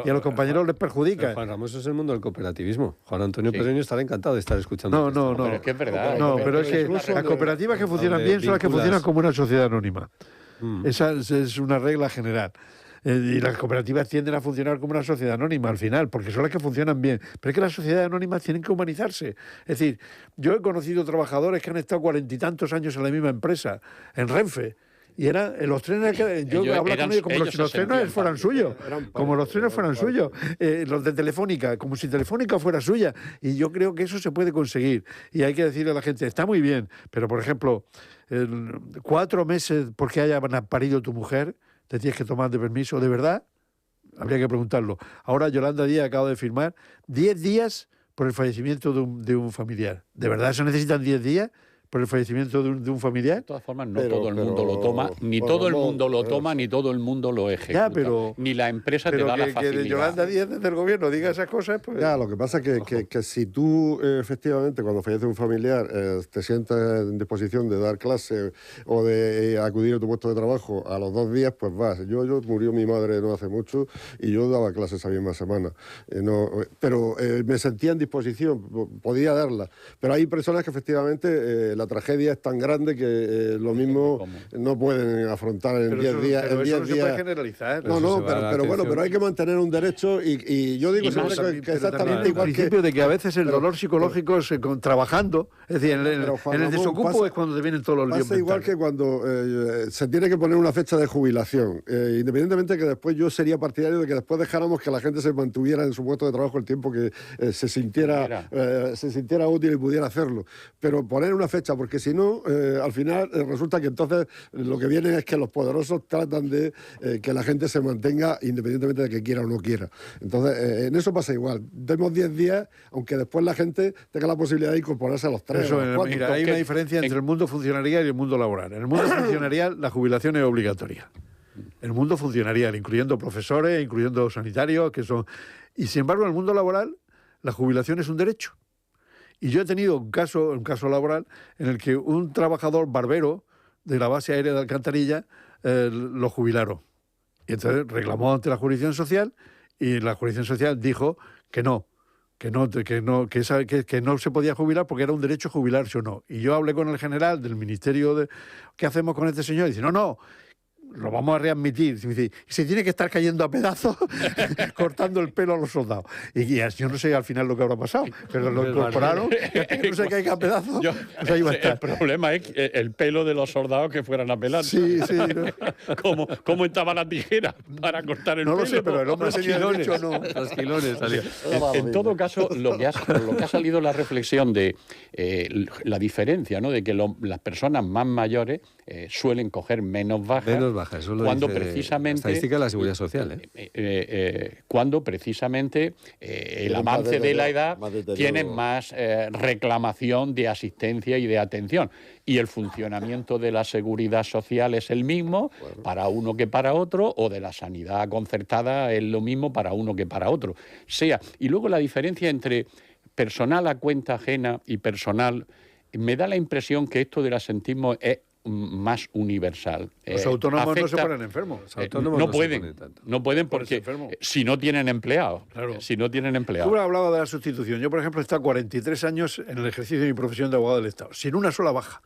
a los compañeros les perjudica. Juan Ramos, eso es el mundo del cooperativismo. Juan Antonio Pereño estará encantado de estar escuchando. No. Pero es que es verdad. No, pero es que las cooperativas que funcionan bien son las que funcionan como una sociedad anónima. Esa es una regla general. Y las cooperativas tienden a funcionar como una sociedad anónima al final, porque son las que funcionan bien. Pero es que las sociedades anónimas tienen que humanizarse. Es decir, yo he conocido trabajadores que han estado 40 y tantos años en la misma empresa, en Renfe, y eran los trenes yo hablaba con ellos como si los trenes fueran suyos, como los trenes fueran suyos, los de Telefónica, como si Telefónica fuera suya. Y yo creo que eso se puede conseguir. Y hay que decirle a la gente, está muy bien, pero por ejemplo, 4 meses porque haya parido tu mujer, te tienes que tomar de permiso, ¿de verdad? Habría que preguntarlo. Ahora Yolanda Díaz acaba de firmar 10 días por el fallecimiento de un familiar. ¿De verdad se necesitan 10 días por el fallecimiento de un familiar? De todas formas, no todo el mundo lo toma, ni todo el mundo lo toma, ni todo el mundo lo ejecuta. Ni la empresa te da la facilidad. Que Yolanda Díaz desde el gobierno diga esas cosas, pues... Ya, lo que pasa es que si tú, efectivamente, cuando fallece un familiar, te sientas en disposición de dar clase o de acudir a tu puesto de trabajo a los 2 días, pues vas. Murió mi madre no hace mucho y yo daba clases esa misma semana. Pero me sentía en disposición, podía darla. Pero hay personas que efectivamente... la tragedia es tan grande que lo mismo no pueden afrontar en 10 días. Pero eso no se puede generalizar. Pero hay que mantener un derecho y yo digo siempre que exactamente igual que... El principio de que a veces el dolor psicológico trabajando, es decir, en el desocupo es cuando te vienen todos los líos mentales. Igual que cuando se tiene que poner una fecha de jubilación, independientemente que después yo sería partidario de que después dejáramos que la gente se mantuviera en su puesto de trabajo el tiempo que se sintiera útil y pudiera hacerlo. Pero poner una fecha, porque si no, al final resulta que entonces lo que viene es que los poderosos tratan de que la gente se mantenga independientemente de que quiera o no quiera. Entonces, en eso pasa igual. Demos 10 días, aunque después la gente tenga la posibilidad de incorporarse a los 3 o los 4. Mira, hay una diferencia entre el mundo funcionarial y el mundo laboral. En el mundo funcionarial la jubilación es obligatoria. En el mundo funcionarial, incluyendo profesores, incluyendo sanitarios, que son... Y sin embargo, en el mundo laboral, la jubilación es un derecho. Y yo he tenido un caso laboral en el que un trabajador barbero de la base aérea de Alcantarilla lo jubilaron. Y entonces reclamó ante la jurisdicción social y la jurisdicción social dijo que no se podía jubilar porque era un derecho jubilarse o no. Y yo hablé con el general del ministerio de ¿qué hacemos con este señor? Y dice, no, lo vamos a readmitir. Y se tiene que estar cayendo a pedazos cortando el pelo a los soldados. Y yo no sé al final lo que habrá pasado, pero lo incorporaron y hasta que no se caiga a pedazos, pues ahí va a estar. El problema es el pelo de los soldados que fueran a pelar. Sí. ¿Cómo estaba la tijera para cortar el pelo? No lo sé, pero el hombre tenía derecho, no. Los quilones salían. En todo caso, lo que ha salido la reflexión de la diferencia, ¿no? De que las personas más mayores suelen coger menos bajas. Menos bajas, eso lo cuando dice precisamente, la estadística de la Seguridad Social. Cuando precisamente el avance de la edad tiene más reclamación de asistencia y de atención. Y el funcionamiento de la seguridad social es el mismo para uno que para otro, o de la sanidad concertada es lo mismo para uno que para otro. Y luego la diferencia entre personal a cuenta ajena y personal, me da la impresión que esto del asentismo es más universal. Los autónomos no se ponen enfermos. Los autónomos no pueden porque si no tienen empleados. Claro. Si no tienen empleados. Tú hablabas de la sustitución. Yo, por ejemplo, he estado 43 años en el ejercicio de mi profesión de abogado del Estado, sin una sola baja.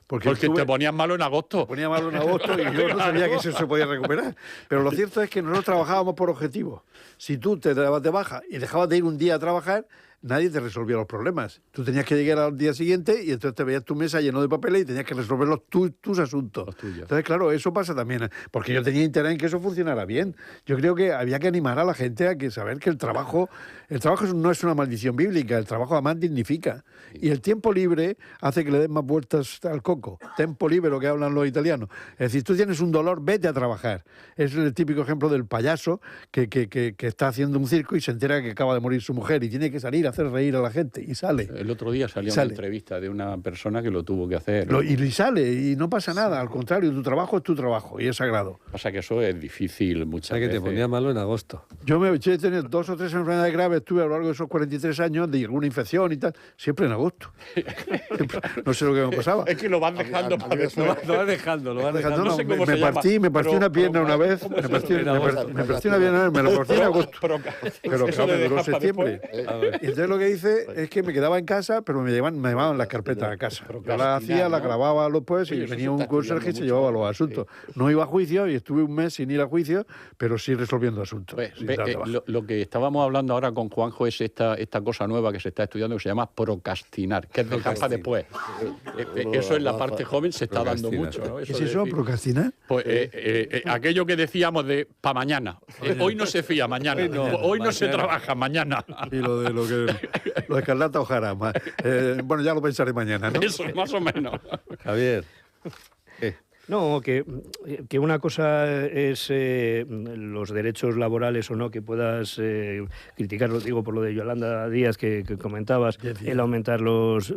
Porque te ponías malo en agosto. Me ponía malo en agosto y yo no sabía que eso se podía recuperar. Pero lo cierto es que nosotros trabajábamos por objetivo. Si tú te dabas de baja y dejabas de ir un día a trabajar, nadie te resolvía los problemas. Tú tenías que llegar al día siguiente y entonces te veías tu mesa lleno de papeles y tenías que resolver tus asuntos. Entonces, claro, eso pasa también. Porque yo tenía interés en que eso funcionara bien. Yo creo que había que animar a la gente a que saber que el trabajo no es una maldición bíblica. El trabajo además dignifica. Y el tiempo libre hace que le den más vueltas al coco. Tempo libre, lo que hablan los italianos. Es decir, tú tienes un dolor, vete a trabajar. Es el típico ejemplo del payaso que está haciendo un circo y se entera que acaba de morir su mujer y tiene que salir a hacer reír a la gente y sale. El otro día salió una entrevista de una persona que lo tuvo que hacer. Y sale y no pasa nada, al contrario, tu trabajo es tu trabajo y es sagrado. Pasa que eso es difícil muchas veces. Que te ponía malo en agosto. Yo he tenido 2 o 3 enfermedades graves, tuve a lo largo de esos 43 años de alguna infección y tal, siempre en agosto. No sé lo que me pasaba. Es que lo vas dejando para después. Lo vas dejando. No sé cómo me partí una pierna una vez, me partí una pierna, me lo partí en agosto. Pero claro, me duró septiembre. Y entonces lo que hice es que me quedaba en casa, pero me llevaban las carpetas a casa. Yo las hacía, las grababa después y venía un conserje y se llevaba los asuntos. No iba a juicio y estuve un mes sin ir a juicio, pero sí resolviendo asuntos. Lo que estábamos hablando ahora con Juanjo es esta cosa nueva que se está estudiando que se llama procrastinar, que es dejar para después. Eso en la parte joven se está dando mucho, ¿no? ¿Qué es eso, procrastinar? Pues aquello que decíamos de para mañana. Hoy no se fía, mañana. Hoy no se trabaja, mañana. Y lo de Escarlata O'Hara. Bueno, ya lo pensaré mañana, ¿no? Eso, más o menos. Javier. No, que una cosa es los derechos laborales o no que puedas criticar, lo digo por lo de Yolanda Díaz que comentabas, el aumentar los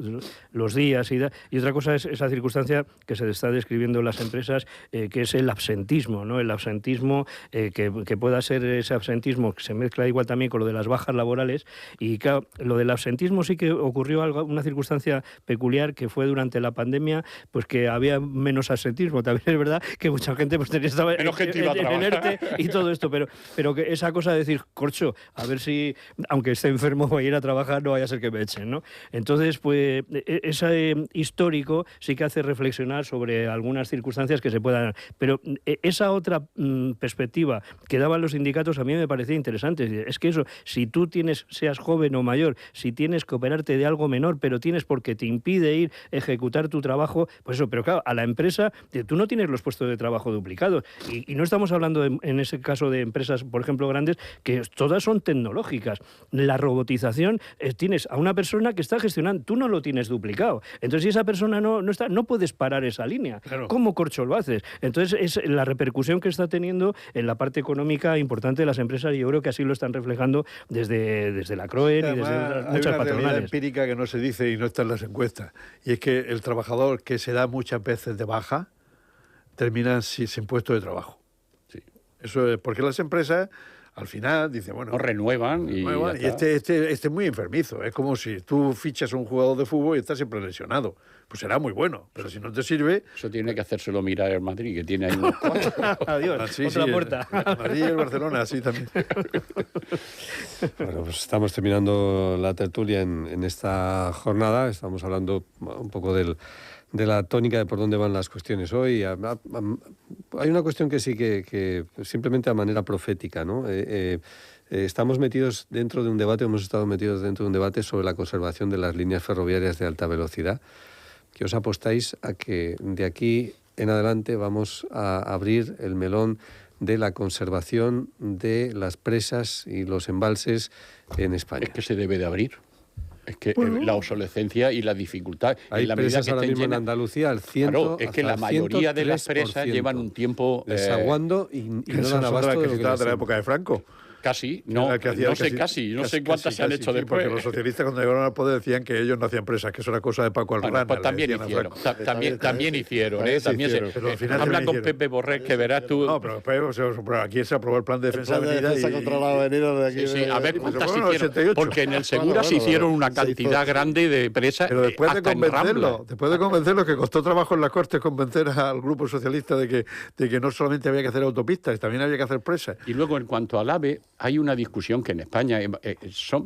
días y otra cosa es esa circunstancia que se está describiendo en las empresas, que es el absentismo, ¿no? El absentismo, que pueda ser ese absentismo que se mezcla igual también con lo de las bajas laborales y claro, lo del absentismo sí que ocurrió una circunstancia peculiar que fue durante la pandemia, pues que había menos absentismo. También es verdad que mucha gente pues estaba en ERTE y todo esto, pero que esa cosa de decir, corcho, a ver si, aunque esté enfermo, voy a ir a trabajar, no vaya a ser que me echen, ¿no? Entonces, pues, ese histórico sí que hace reflexionar sobre algunas circunstancias que se puedan... Pero esa otra perspectiva que daban los sindicatos a mí me parecía interesante. Es que eso, si tú seas joven o mayor, si tienes que operarte de algo menor, pero tienes porque te impide ir a ejecutar tu trabajo, pues eso, pero claro, a la empresa, tú no tienes los puestos de trabajo duplicados. Y no estamos hablando en ese caso de empresas, por ejemplo, grandes, que todas son tecnológicas. La robotización, tienes a una persona que está gestionando, tú no lo tienes duplicado. Entonces, si esa persona no está, no puedes parar esa línea. Claro. ¿Cómo corcho lo haces? Entonces, es la repercusión que está teniendo en la parte económica importante de las empresas y yo creo que así lo están reflejando desde la CROEN y desde muchas patronales. Hay una realidad empírica que no se dice y no está en las encuestas. Y es que el trabajador que se da muchas veces de baja terminan sin puesto de trabajo. Sí. Eso es porque las empresas al final dicen, bueno... No renuevan y este es muy enfermizo. Es como si tú fichas a un jugador de fútbol y está siempre lesionado. Pues será muy bueno, pero si no te sirve... Eso tiene que hacérselo mirar el Madrid, que tiene ahí unos cuantos. Adiós, otra puerta. El Madrid y el Barcelona, sí, también. Bueno, pues estamos terminando la tertulia en esta jornada. Estamos hablando un poco de la tónica de por dónde van las cuestiones hoy. Hay una cuestión que sí que simplemente a manera profética, ¿no? Estamos metidos dentro de un debate, hemos estado metidos dentro de un debate sobre la conservación de las líneas ferroviarias de alta velocidad. ¿Qué os apostáis a que de aquí en adelante vamos a abrir el melón de la conservación de las presas y los embalses en España? Es que se debe de abrir. es que la obsolescencia y la dificultad... Hay en la presas que ahora mismo en llenas, Andalucía al 100%. claro, es que la mayoría de las presas llevan un tiempo... desaguando y no dan abasto de lo que de la época de Franco. Casi, no sé cuántas se han hecho después. Porque los socialistas cuando llegaron al poder decían que ellos no hacían presas, que eso era cosa de Paco Alborán. Pues también hicieron, también hicieron. Habla con Pepe Borrell, que verás tú... No, pero aquí se aprobó el plan de defensa de defensa contra la avenida de aquí. Sí, a ver cuántas hicieron, porque en el Segura se hicieron una cantidad grande de presas. Pero después de convencerlo, que costó trabajo en las Cortes convencer al grupo socialista de que no solamente había que hacer autopistas, también había que hacer presas. Y luego, en cuanto al AVE, hay una discusión que en España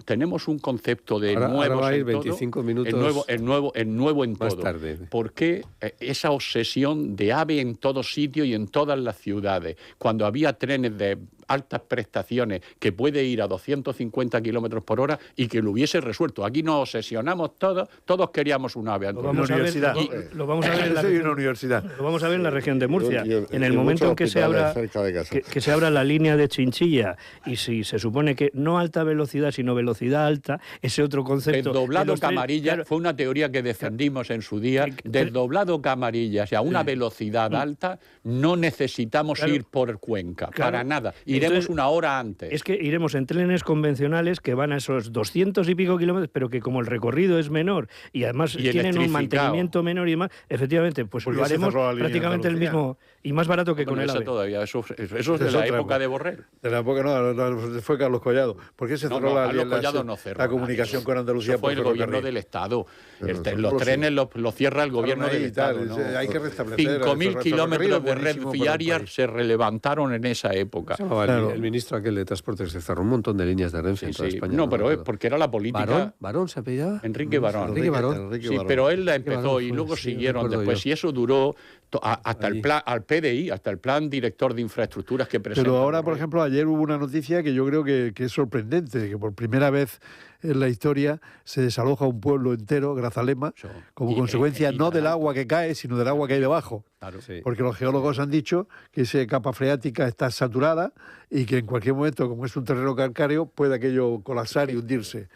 tenemos un concepto de ahora va a ir 25 minutos el nuevo en más todo. Tarde. ¿Por qué esa obsesión de AVE en todo sitio y en todas las ciudades? Cuando había trenes de altas prestaciones que puede ir a 250 kilómetros por hora y que lo hubiese resuelto. Aquí nos obsesionamos todos queríamos un AVE. Lo vamos a ver en la región de Murcia. En el momento en que se abra la línea de Chinchilla y si se supone que no alta velocidad sino velocidad alta, ese otro concepto... El doblado Camarilla fue una teoría que defendimos en su día. Del doblado Camarilla, o sea, una velocidad alta, no necesitamos ir por Cuenca, para nada. Iremos una hora antes. Es que iremos en trenes convencionales que van a esos 200 y pico kilómetros, pero que como el recorrido es menor y además tienen un mantenimiento menor y demás, efectivamente, pues lo haremos prácticamente el mismo y más barato que con el AVE. Todavía, eso es de la época de Borrell. De la época no, fue Carlos Collado. ¿Por qué se cerró la comunicación con Andalucía? Eso fue el gobierno del Estado. Los trenes los cierra el gobierno del Estado. Hay que restablecer 5.000 kilómetros de red viaria se relevantaron en esa época. El ministro aquel de Transportes se cerró un montón de líneas de Renfe en toda España. No, pero porque era la política. ¿Barón se apellidaba? Enrique Barón. Sí, pero él la empezó y luego siguieron después. Y eso duró hasta el plan, al PDI, hasta el plan director de infraestructuras que presentó. Pero ahora, por ejemplo, ayer hubo una noticia que yo creo que es sorprendente, que por primera vez en la historia se desaloja un pueblo entero, Grazalema, como consecuencia no del agua que cae, sino del agua que hay debajo. Claro, sí. Porque los geólogos han dicho que esa capa freática está saturada y que en cualquier momento, como es un terreno calcáreo, puede aquello colapsar y hundirse.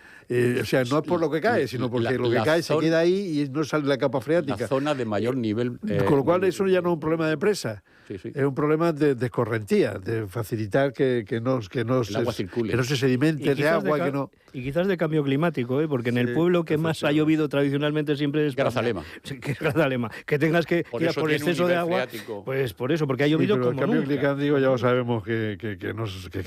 O sea, no es por lo que cae, sino porque lo que cae se queda ahí y no sale la capa freática. La zona de mayor nivel... Con lo cual eso ya no es un problema de presa. Sí. Es un problema de escorrentía, de facilitar que no se sedimente de agua. Y quizás de cambio climático, porque en el pueblo que más ha llovido tradicionalmente siempre es Grazalema. Que es Grazalema. Que tengas que ir por exceso de agua, pues por eso, porque ha llovido como nunca. El cambio climático ya lo sabemos que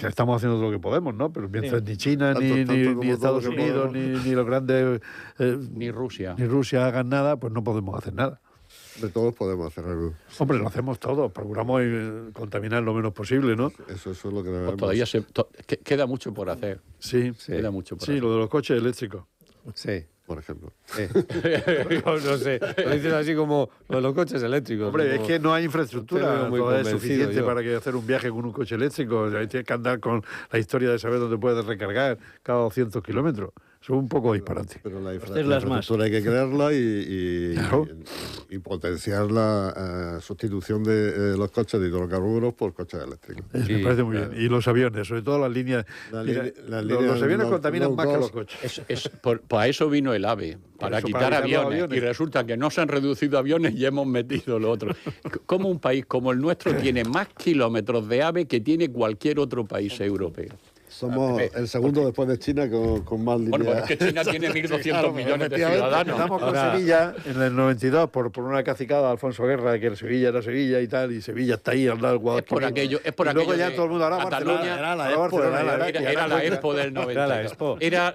estamos haciendo todo lo que podemos, ¿no? Pero mientras ni China, ni Estados Unidos, ni los grandes... ni Rusia hagan nada, pues no podemos hacer nada. De todos podemos hacer algo. Hombre, lo hacemos todos. Procuramos contaminar lo menos posible, ¿no? Eso es lo que debemos. Todavía queda mucho por hacer. Sí. Queda mucho por hacer. Sí, lo de los coches eléctricos. Sí. Por ejemplo. No sé, lo dicen así como los coches eléctricos. Hombre, es que no hay infraestructura es suficiente para hacer un viaje con un coche eléctrico. Hay que andar con la historia de saber dónde puedes recargar cada 200 kilómetros. Es un poco disparate. Pero la infraestructura hay que crearla y potenciar la sustitución de los coches de hidrocarburos por coches eléctricos. Me parece muy bien. Y los aviones, sobre todo las líneas. Los aviones contaminan más que los coches. Para eso vino el AVE, para quitar aviones. Y resulta que no se han reducido aviones y hemos metido lo otro. ¿Cómo un país como el nuestro tiene más kilómetros de AVE que tiene cualquier otro país europeo? Somos el segundo después de China con más líneas. Bueno, es que China tiene 1.200 millones de ciudadanos. Empezamos con Sevilla en el 92 por una cacicada de Alfonso Guerra, que Sevilla era Sevilla y tal, y Sevilla está ahí al lado del Guadalquivir. Es por aquello luego ya todo el mundo ahora Cataluña era la Expo del 92. Era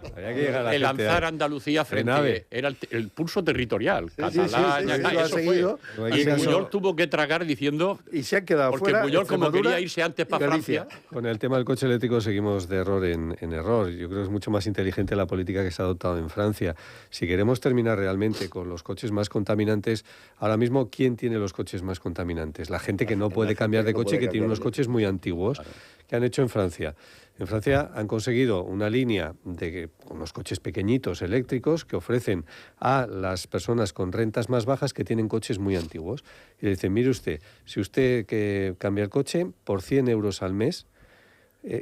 el lanzar Andalucía frente... Era el pulso territorial. Cataluña, eso fue. Y Puyol tuvo que tragar diciendo... Y se han quedado porque Puyol, como quería irse antes para Francia... Con el tema del coche eléctrico seguimos de error en error. Yo creo que es mucho más inteligente la política que se ha adoptado en Francia. Si queremos terminar realmente con los coches más contaminantes, ahora mismo, ¿quién tiene los coches más contaminantes? La gente que no puede cambiar de coche, que tiene unos coches muy antiguos. ¿Qué han hecho en Francia? En Francia han conseguido una línea de unos coches pequeñitos eléctricos que ofrecen a las personas con rentas más bajas que tienen coches muy antiguos. Y le dicen, mire usted, si usted que cambia el coche por 100 euros al mes,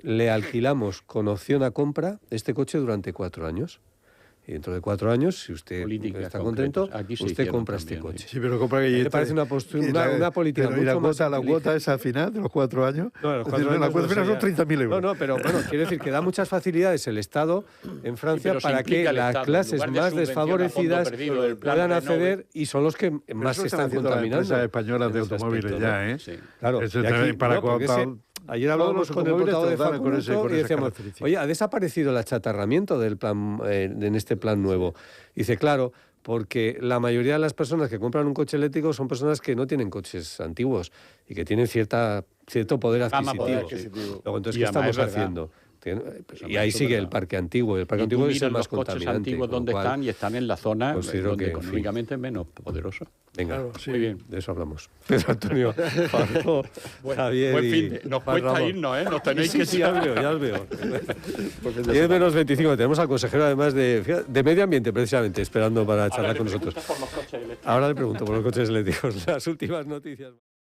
le alquilamos con opción a compra este coche durante 4 años. y dentro de 4 años, si usted está contento, usted compra este coche. Sí, pero compra que... Me parece una política pero, mucho más... la cuota esa final de los 4 años? No, los 4 años la cuota final son 30.000 euros. No, pero bueno, quiero decir que da muchas facilidades el Estado en Francia para que las clases más desfavorecidas puedan acceder, y son los que más se están contaminando. Las empresas españolas de automóviles ya, ¿eh? Sí. Claro. Para ayer hablábamos con el portavoz de Facundo y decíamos, oye, ha desaparecido el achatarramiento del plan, en este plan nuevo. Dice, claro, porque la mayoría de las personas que compran un coche eléctrico son personas que no tienen coches antiguos y que tienen cierto poder adquisitivo. Luego, entonces, ¿qué estamos haciendo? Y ahí sigue el parque antiguo. El parque antiguo es el más contaminante. Los coches antiguos donde están, y están en la zona donde económicamente es menos poderoso. Venga, claro, sí. Muy bien, de eso hablamos. Pedro Antonio, Pablo, Javier buen fin. Nos cuesta irnos, ¿eh? Nos tenéis que... Sí, ya os veo. 10 menos 25. Tenemos al consejero, además, de Medio Ambiente, precisamente, esperando para charlar con nosotros. Ahora le pregunto por los coches eléctricos. Las últimas noticias.